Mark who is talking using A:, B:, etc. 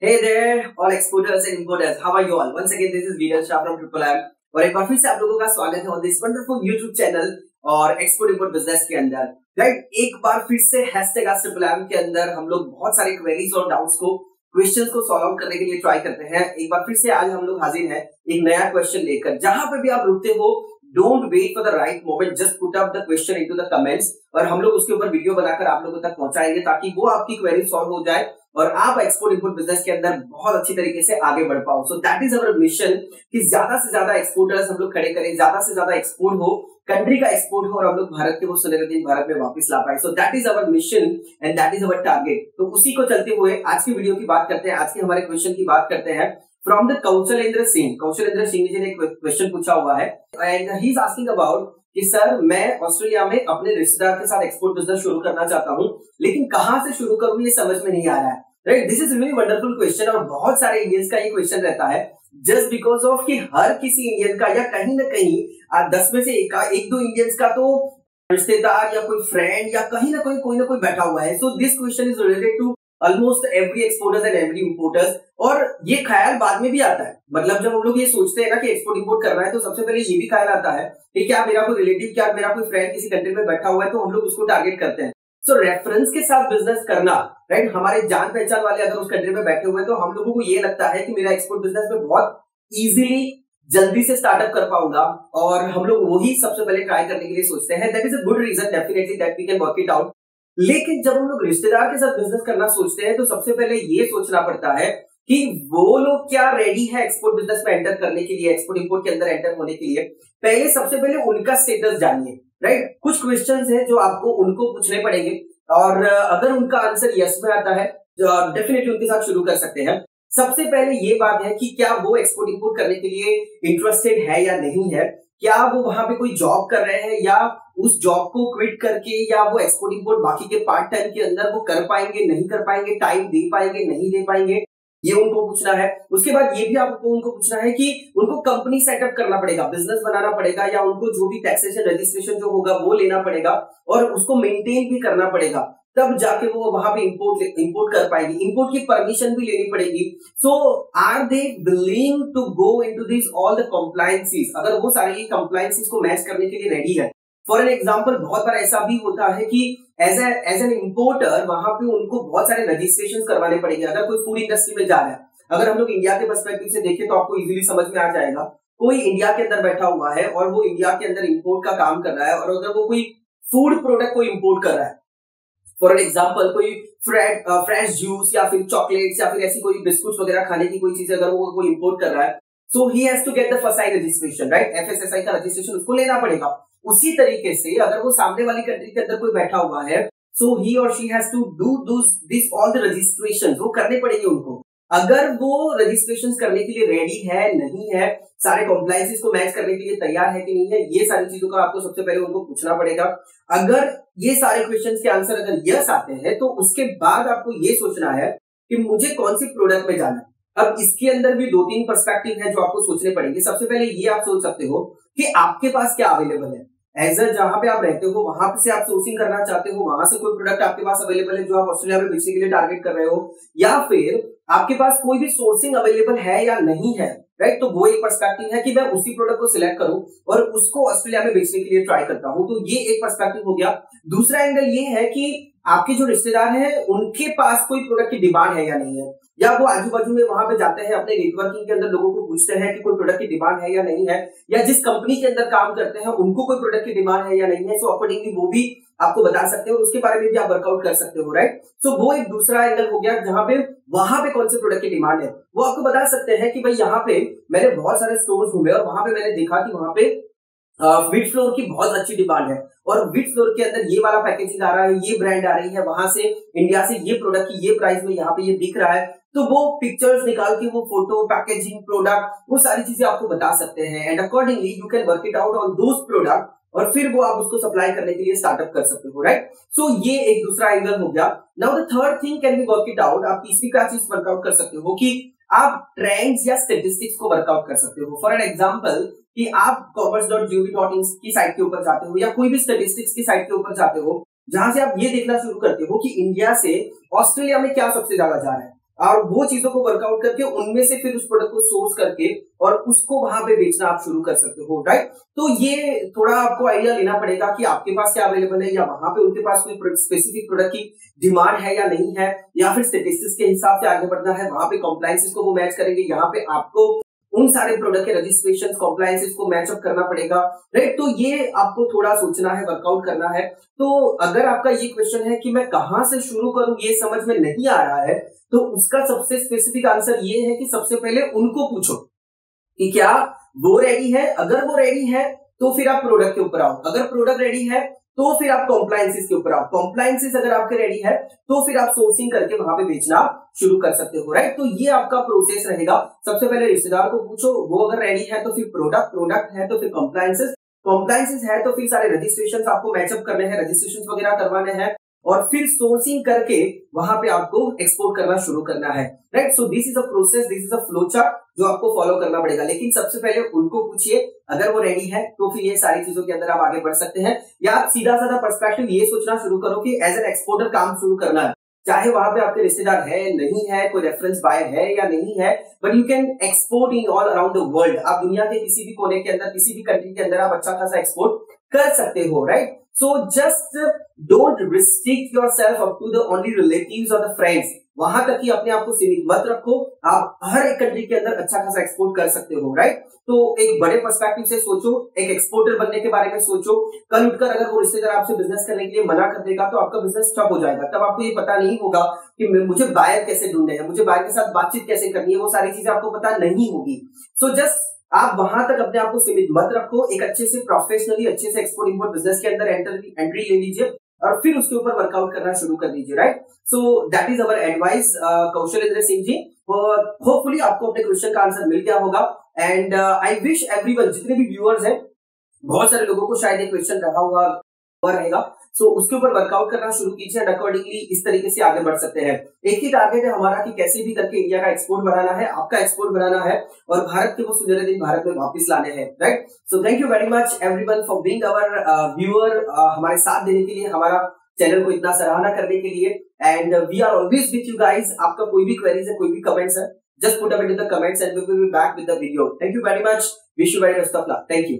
A: Hey there, all exporters and importers. How are you all? Once again, this is Veeral Shah from Triple M. और एक बार फिर से आप लोगों का स्वागत है on this wonderful YouTube channel और एक्सपोर्ट इंपोर्ट बिजनेस के अंदर। राइट, एक बार फिर से हैशटैग ट्रिपल एम के अंदर हम लोग बहुत सारे क्वेरीज और डाउट्स को क्वेश्चंस को सॉल्व आउट करने के लिए ट्राई करते हैं। एक बार फिर से आज हम लोग हाजिर हैं एक नया क्वेश्चन लेकर। जहां पे भी आप रुकते हो, don't wait for the right moment, just put up the question into the comments और हम लोग उसके ऊपर वीडियो बनाकर आप लोगों तक पहुंचाएंगे ताकि वो आपकी क्वेरी सॉल्व हो जाए और आप एक्सपोर्ट इंपोर्ट बिजनेस के अंदर बहुत अच्छी तरीके से आगे बढ़ पाओ। सो दैट इज अवर मिशन कि ज्यादा से ज्यादा एक्सपोर्टर्स हम लोग खड़े करें, ज्यादा से ज्यादा एक्सपोर्ट हो, कंट्री का एक्सपोर्ट हो और हम लोग भारत के वो सुनहरे दिन भारत में वापस ला पाए। सो that is our mission and that is our target. तो उसी को चलते हुए आज की वीडियो की बात करते हैं, आज के हमारे क्वेश्चन की बात करते हैं फ्रॉम द कौशलेंद्र सिंह। कौशलेंद्र सिंह जी ने एक क्वेश्चन पूछा हुआ है and he is asking about कि सर मैं ऑस्ट्रेलिया में अपने रिश्तेदार के साथ एक्सपोर्ट बिजनेस शुरू करना चाहता हूं, लेकिन कहां से शुरू करूं ये समझ में नहीं आ रहा है। Right, this is really wonderful question और बहुत सारे इंडियंस का ये क्वेश्चन रहता है जस्ट बिकॉज ऑफ कि हर किसी इंडियन का या कहीं ना कहीं 10 में से एक दो इंडियंस का तो रिश्तेदार या कोई फ्रेंड या कहीं ना कोई बैठा हुआ है। So this question is related to almost every exporters and every importers. और ये ख्याल बाद में भी आता है, मतलब जब हम लोग ये सोचते हैं ना कि एक्सपोर्ट इंपोर्ट करना है तो सबसे पहले ये भी ख्याल आता है कि क्या मेरा कोई रिलेटिव, क्या मेरा कोई फ्रेंड किसी कंट्री में बैठा हुआ है, तो हम लोग उसको टारगेट करते हैं। सो रेफरेंस के साथ बिजनेस करना, राइट, हमारे जान पहचान वाले अगर उस कंट्री में बैठे हुए हैं तो हम लोगों को ये लगता है कि मेरा एक्सपोर्ट बिजनेस में बहुत इजीली जल्दी से स्टार्टअप कर पाऊंगा और हम लोग वही सबसे पहले ट्राई करने के लिए सोचते हैं। That is a good reason definitely that we can work it out. लेकिन जब हम लोग रिश्तेदार के साथ बिजनेस करना सोचते हैं तो सबसे पहले ये सोचना पड़ता है कि वो लोग क्या रेडी है एक्सपोर्ट बिजनेस में एंटर करने के लिए, एक्सपोर्ट इंपोर्ट के अंदर एंटर होने के लिए। पहले सबसे पहले उनका स्टेटस जानिए। राइट, कुछ क्वेश्चंस हैं जो आपको उनको पूछने पड़ेंगे और अगर उनका आंसर यस में आता है तो डेफिनेटली उनके साथ शुरू कर सकते हैं। सबसे पहले ये बात है कि क्या वो एक्सपोर्ट इंपोर्ट करने के लिए इंटरेस्टेड है या नहीं है, क्या वो वहां पे कोई जॉब कर रहे हैं या उस जॉब को क्विट करके या वो एक्सपोर्ट इंपोर्ट बाकी के पार्ट टाइम के अंदर वो कर पाएंगे नहीं कर पाएंगे, टाइम दे पाएंगे नहीं दे पाएंगे, ये उनको पूछना है। उसके बाद ये भी आपको उनको पूछना है कि उनको कंपनी सेटअप करना पड़ेगा, बिजनेस बनाना पड़ेगा या उनको जो भी टैक्सेशन रजिस्ट्रेशन जो होगा वो लेना पड़ेगा और उसको मेंटेन भी करना पड़ेगा, तब जाके वो वहां पे इंपोर्ट कर पाएंगे। इंपोर्ट की परमिशन भी लेनी पड़ेगी। So are they willing to go into this all the compliances, अगर वो सारी कंप्लायंसेस को मैच करने के लिए रेडी है। फॉर एन एग्जाम्पल, बहुत बार ऐसा भी होता है कि एज एन इंपोर्टर वहां पे उनको बहुत सारे रजिस्ट्रेशन करवाने पड़ेंगे। अगर कोई फूड इंडस्ट्री में जा रहा है, अगर हम लोग इंडिया के पर्सपेक्टिव से देखें तो आपको इजीली समझ में आ जाएगा। कोई इंडिया के अंदर बैठा हुआ है और वो इंडिया के अंदर इंपोर्ट का काम कर रहा है और अगर वो कोई फूड प्रोडक्ट को इंपोर्ट कर रहा है, फॉर एन एग्जाम्पल कोई फ्रेश जूस या फिर चॉकलेट्स या फिर ऐसी कोई बिस्कुट वगैरह खाने की कोई चीज अगर वो इंपोर्ट कर रहा है, so he has to get the FSSAI registration. Right, FSSAI का रजिस्ट्रेशन उसको लेना पड़ेगा। उसी तरीके से अगर वो सामने वाली कंट्री के अंदर कोई बैठा हुआ है, सो ही और she has to do this all the registration, वो करने पड़ेंगे उनको। अगर वो रजिस्ट्रेशन करने के लिए रेडी है नहीं है, सारे कॉम्प्लायंसेस को मैच करने के लिए तैयार है कि नहीं है, ये सारी चीजों का आपको सबसे पहले उनको पूछना पड़ेगा। अगर ये सारे क्वेश्चंस के आंसर अगर यस आते हैं तो उसके बाद आपको ये सोचना है कि मुझे कौन सी प्रोडक्ट में जाना है। अब इसके अंदर भी 2-3 पर्सपेक्टिव है जो आपको सोचने पड़ेंगे। सबसे पहले ये आप सोच सकते हो कि आपके पास क्या अवेलेबल है। एज अ जहां पे आप रहते हो वहां से आप सोर्सिंग करना चाहते हो, वहां से कोई प्रोडक्ट आपके पास अवेलेबल है जो आप ऑस्ट्रेलिया में बेचने के लिए टारगेट कर रहे हो, या फिर आपके पास कोई भी सोर्सिंग अवेलेबल है या नहीं है। राइट, तो वो एक पर्सपेक्टिव है कि मैं उसी प्रोडक्ट को सिलेक्ट करूं और उसको ऑस्ट्रेलिया में बेचने के लिए ट्राई करता हूं। तो ये एक पर्सपेक्टिव हो गया। दूसरा एंगल ये है कि आपके जो रिश्तेदार हैं उनके पास कोई प्रोडक्ट की डिमांड है या नहीं है, या वो आजू बाजू में वहां पे जाते हैं अपने नेटवर्किंग के अंदर लोगों को पूछते हैं कि कोई प्रोडक्ट की डिमांड है या नहीं है, या जिस कंपनी के अंदर काम करते हैं उनको कोई प्रोडक्ट की डिमांड है या नहीं है। सो अकॉर्डिंगली वो भी आपको बता सकते हो, उसके बारे में भी आप वर्कआउट कर सकते हो। राइट, सो वो एक दूसरा एंगल हो गया जहां पे वहां पे कौन से प्रोडक्ट की डिमांड है वो आपको बता सकते हैं कि भाई यहाँ पे मैंने बहुत सारे स्टोर्स घूमे और वहां पे मैंने देखा कि वहां पे व्हीट फ्लोर की बहुत अच्छी डिमांड है और व्हीट फ्लोर के अंदर ये वाला पैकेजिंग आ रहा है, ये ब्रांड आ रही है, वहां से इंडिया से ये प्रोडक्ट की ये प्राइस में यहाँ पे ये बिक रहा है। तो वो पिक्चर्स निकाल के वो फोटो, पैकेजिंग, प्रोडक्ट, वो सारी चीजें आपको बता सकते हैं and accordingly you can work it out on those product और फिर वो आप उसको सप्लाई करने के लिए स्टार्टअप कर सकते हो। राइट, सो ये एक दूसरा एंगल हो गया। Now the third thing can be work it out. आप तीसरी क्या चीज वर्कआउट कर सकते हो कि आप ट्रेंड्स या स्टेटिस्टिक्स को वर्कआउट कर सकते हो। फॉर एन एग्जाम्पल कि आप commerce.gov.in की साइट के ऊपर जाते हो या कोई भी स्टेटिस्टिक्स की साइट के ऊपर जाते हो, जहां से आप ये देखना शुरू करते हो कि इंडिया से ऑस्ट्रेलिया में क्या सबसे ज्यादा जा रहा है। और वो चीजों को वर्कआउट करके उनमें से फिर उस प्रोडक्ट को सोर्स करके और उसको वहां पे बेचना आप शुरू कर सकते हो, राइट। तो ये थोड़ा आपको आइडिया लेना पड़ेगा कि आपके पास क्या अवेलेबल है, या वहां पे उनके पास कोई स्पेसिफिक प्रोडक्ट की डिमांड है या नहीं है, या फिर स्टेटिस्टिक्स के हिसाब से आगे बढ़ना है, वहां पे कंप्लायंसेस को वो मैच करेंगे, यहाँ पे आपको उन सारे प्रोडक्ट के रजिस्ट्रेशन कंप्लायंसेस को मैचअप करना पड़ेगा, राइट। तो ये आपको थोड़ा सोचना है, वर्कआउट करना है। तो अगर आपका ये क्वेश्चन है कि मैं कहां से शुरू करूं, ये समझ में नहीं आ रहा है, तो उसका सबसे स्पेसिफिक आंसर ये है कि सबसे पहले उनको पूछो कि क्या वो रेडी है। अगर वो रेडी है तो फिर आप प्रोडक्ट के ऊपर आओ, अगर प्रोडक्ट रेडी है तो फिर आप कॉम्प्लायंसेस के ऊपर आओ, कॉम्प्लायंसेस अगर आपके रेडी है तो फिर आप सोर्सिंग करके वहां पे बेचना शुरू कर सकते हो, राइट। तो ये आपका प्रोसेस रहेगा। सबसे पहले रिश्तेदार को पूछो, वो अगर रेडी है तो फिर प्रोडक्ट, प्रोडक्ट है तो फिर कॉम्प्लायंसेस, कॉम्प्लायंसेस है तो फिर सारे रजिस्ट्रेशन आपको मैचअप करने हैं, रजिस्ट्रेशन वगैरह करवाने हैं, और फिर सोर्सिंग करके वहां पे आपको एक्सपोर्ट करना शुरू करना है, right. So this is a process, this is a flow chart जो आपको फॉलो करना पड़ेगा। लेकिन सबसे पहले उनको पूछिए, अगर वो रेडी है तो फिर ये सारी चीजों के अंदर आप आगे बढ़ सकते हैं। या आप सीधा साधा पर्सपेक्टिव ये सोचना शुरू करो कि एज एन एक्सपोर्टर काम शुरू करना है, चाहे वहां पे आपके रिश्तेदार है नहीं है, कोई रेफरेंस बायर है या नहीं है, but you can export in all around the world. आप दुनिया के किसी भी कोने के अंदर, किसी भी कंट्री के अंदर आप अच्छा खासा एक्सपोर्ट कर सकते हो, right. So just don't restrict yourself up to the only relatives और द फ्रेंड्स। वहां तक ही अपने आप को सीमित मत रखो, आप हर एक कंट्री के अंदर अच्छा खासा एक्सपोर्ट कर सकते हो, राइट। तो एक बड़े पर्सपेक्टिव से सोचो, एक एक्सपोर्टर बनने के बारे में सोचो। कल उठकर अगर वो रिश्तेदार आपसे बिजनेस करने के लिए मना कर देगा तो आपका बिजनेस ठप हो जाएगा। तब आपको ये पता नहीं होगा कि मुझे बायर कैसे ढूंढने हैं, मुझे बायर के साथ बातचीत कैसे करनी है, वो सारी चीजें आपको पता नहीं होगी। सो जस्ट आप वहां तक अपने आप को सीमित मत रखो, एक अच्छे से प्रोफेशनली अच्छे से एक्सपोर्ट इंपोर्ट बिजनेस के अंदर एंट्री ले लीजिए और फिर उसके ऊपर वर्कआउट करना शुरू कर दीजिए, right. So that is our advice Kaushal Indra Singh ji. Hopefully आपको अपने क्वेश्चन का आंसर मिल गया होगा, एंड आई विश एवरीवन, जितने भी व्यूअर्स हैं, बहुत सारे लोगों को शायद ये क्वेश्चन रखा हुआ रहेगा। सो उसके ऊपर वर्कआउट करना शुरू कीजिए एंड अकॉर्डिंगली इस तरीके से आगे बढ़ सकते हैं। एक ही टारगेट है हमारा कि कैसे भी करके इंडिया का एक्सपोर्ट बढ़ाना है, आपका एक्सपोर्ट बढ़ाना है और भारत के वो सुनहरे दिन भारत में वापस लाने हैं, right. So thank you very much everyone for being our viewer, हमारे साथ देने के लिए, हमारा चैनल को इतना सराहना करने के लिए, and we are always with you guys. आपका कोई भी क्वेरीज है, कोई भी कमेंट्स है, just put up into the comments and we will be back with the video. Thank you very much. Wish you very best of luck. Thank you.